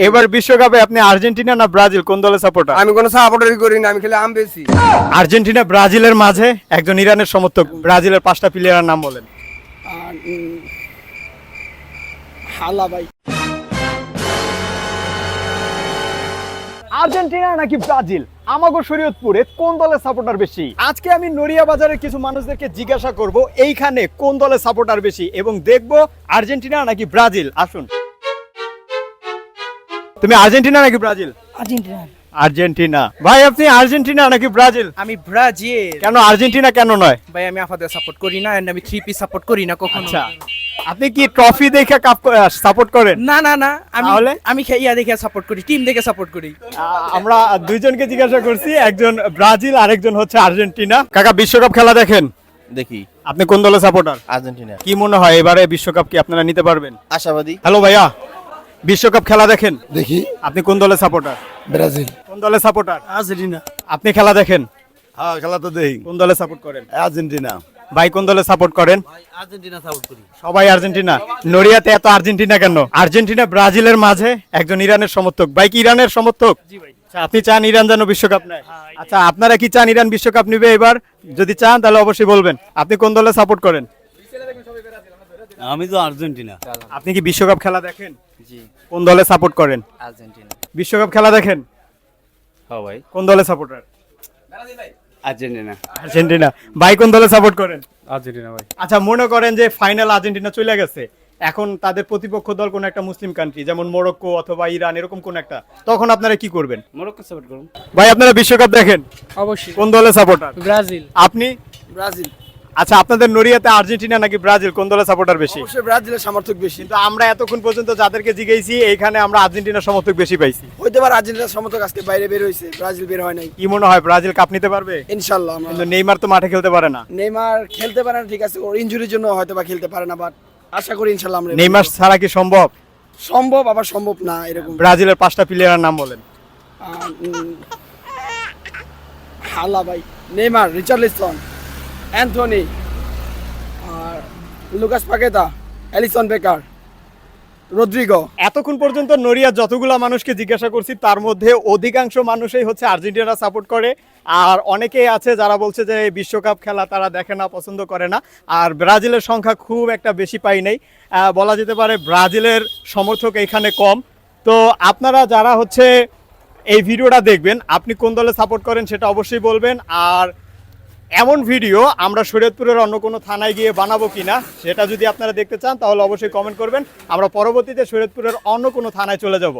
এবার বিশ্বকাপে আপনি আর্জেন্টিনা না ব্রাজিল কোন দলের সাপোর্টার? আমি কোনো সাপোর্টারই করি না, আমি খেলে আম বেশি। আর্জেন্টিনা ব্রাজিলের মাঝে একজন ইরানের সমর্থক, ব্রাজিলের 5টা প্লেয়ারের নাম বলেন। হালা ভাই। আর্জেন্টিনা নাকি ব্রাজিল, আমাগো শরীয়তপুরে কোন দলের সাপোর্টার বেশি? আজকে আমি নড়িয়া বাজারের কিছু মানুষদেরকে জিজ্ঞাসা করব এইখানে কোন দলের সাপোর্টার বেশি এবং দেখব আর্জেন্টিনা নাকি ব্রাজিল। আসুন। তুমি আর্জেন্টিনা নাকি ব্রাজিল? আর্জেন্টিনা। আর্জেন্টিনা। ভাই আপনি আর্জেন্টিনা নাকি ব্রাজিল? আমি ব্রাজিল। কেন আর্জেন্টিনা কেন নয়? ভাই আমি আপাতত সাপোর্ট করি না, এন্ড আমি 3 পিস সাপোর্ট করি না কখনো। আচ্ছা, আপনি কি ট্রফি দেখে কাপ সাপোর্ট করেন? না না না, আমি তাহলে? আমি ইয়া দেখে সাপোর্ট করি, টিম দেখে সাপোর্ট করি। আমরা দুইজনকে জিজ্ঞাসা করছি, একজন ব্রাজিল আর একজন হচ্ছে আর্জেন্টিনা। কাকা বিশ্বকাপ খেলা দেখেন? দেখি। আপনি কোন দলের সাপোর্টার? আর্জেন্টিনা। কি মনে হয় এবারে বিশ্বকাপ কি আপনারা নিতে পারবেন? আশাবাদী। হ্যালো ভাইয়া, বিশ্বকাপ খেলা দেখেন? দেখি। আপনি কোন দলের সাপোর্টার? ব্রাজিল। কোন দলের সাপোর্টার? আর্জেন্টিনা। আপনি খেলা দেখেন? হ্যাঁ, খেলা তো দেখি। কোন দলে সাপোর্ট করেন? আর্জেন্টিনা। ভাই কোন দলে সাপোর্ট করেন? আর্জেন্টিনা সাপোর্ট করি। সবাই আর্জেন্টিনা। নড়িয়াতে এত আর্জেন্টিনা কেন? আর্জেন্টিনা ব্রাজিলের মাঝে একজন ইরানের সমর্থক। ভাই কি ইরানের সমর্থক? জি ভাই। আচ্ছা, আপনি চান ইরান যেন বিশ্বকাপ নেয়? আচ্ছা, আপনারা কি চান ইরান বিশ্বকাপ নিবে এবার? যদি চান তাহলে অবশ্যই বলবেন। আপনি কোন দলে সাপোর্ট করেন? আমি তো আর্জেন্টিনা। আপনি কি বিশ্বকাপ খেলা দেখেন? জি। কোন দলে সাপোর্ট করেন? আর্জেন্টিনা। বিশ্বকাপ খেলা দেখেন? হ্যাঁ ভাই। কোন দলে সাপোর্টার? আর্জেন্টিনা। আর্জেন্টিনা। ভাই কোন দলে সাপোর্ট করেন? আর্জেন্টিনা ভাই। আচ্ছা, মনে করেন যে ফাইনাল আর্জেন্টিনা চলে গেছে, এখন তাদের প্রতিপক্ষ দল কোন একটা মুসলিম কান্ট্রি, যেমন মরক্কো অথবা ইরান, এরকম কোন একটা, তখন আপনারা কি করবেন? মরক্কো সাপোর্ট করুন। ভাই আপনারা বিশ্বকাপ দেখেন? অবশ্যই কোন দলে সাপোর্টার? ব্রাজিল। আপনি? ব্রাজিল। আচ্ছা, আপনাদের নড়িয়াতে আর্জেন্টিনা নাকি ব্রাজিল কোন দলে সাপোর্টার বেশি? অবশ্যই ব্রাজিলের সমর্থক বেশি। কিন্তু আমরা এতক্ষণ পর্যন্ত যাদেরকে জিজ্ঞেসি এইখানে আমরা আর্জেন্টিনার সমর্থক বেশি পাইছি। হইতে পারে আর্জেন্টিনার সমর্থক আজকে বাইরে বের হয়েছে, ব্রাজিল বের হয় নাই। কি মনে হয় ব্রাজিল কাপ নিতে পারবে? ইনশাআল্লাহ। কিন্তু নেইমার তো মাঠে খেলতে পারে না। নেইমার খেলতে পারে না, ঠিক আছে, ওর ইনজুরির জন্য হয়তো বা খেলতে পারে না, বাট আশা করি ইনশাআল্লাহ আমরা নেইমার ছাড়া কি সম্ভব? সম্ভব, আবার সম্ভব না এরকম। ব্রাজিলের 5টা প্লেয়ারের নাম বলেন। হালা ভাই। নেইমার, রিচার্লিসন, অ্যান্থনি, আর Lucas Paqueta, Alisson Becker, Rodrigo. এতক্ষণ পর্যন্ত নড়িয়া যতগুলা মানুষকে জিজ্ঞাসা করছি তার মধ্যে অধিকাংশ মানুষই হচ্ছে আর্জেন্টিনা সাপোর্ট করে, আর অনেকেই আছে যারা বলছে যে এই বিশ্বকাপ খেলা তারা দেখে না, পছন্দ করে না। আর ব্রাজিলের সংখ্যা খুব একটা বেশি পাই নাই, বলা যেতে পারে ব্রাজিলের সমর্থক এখানে কম। তো আপনারা যারা হচ্ছে এই ভিডিওটা দেখবেন, আপনি কোন দলে সাপোর্ট করেন সেটা অবশ্যই বলবেন। আর এমন ভিডিও আমরা শরীয়তপুরের অন্য কোনো থানায় গিয়ে বানাবো কিনা সেটা যদি আপনারা দেখতে চান তাহলে অবশ্যই কমেন্ট করবেন। আমরা পরবর্তীতে শরীয়তপুরের অন্য কোনো থানায় চলে যাব।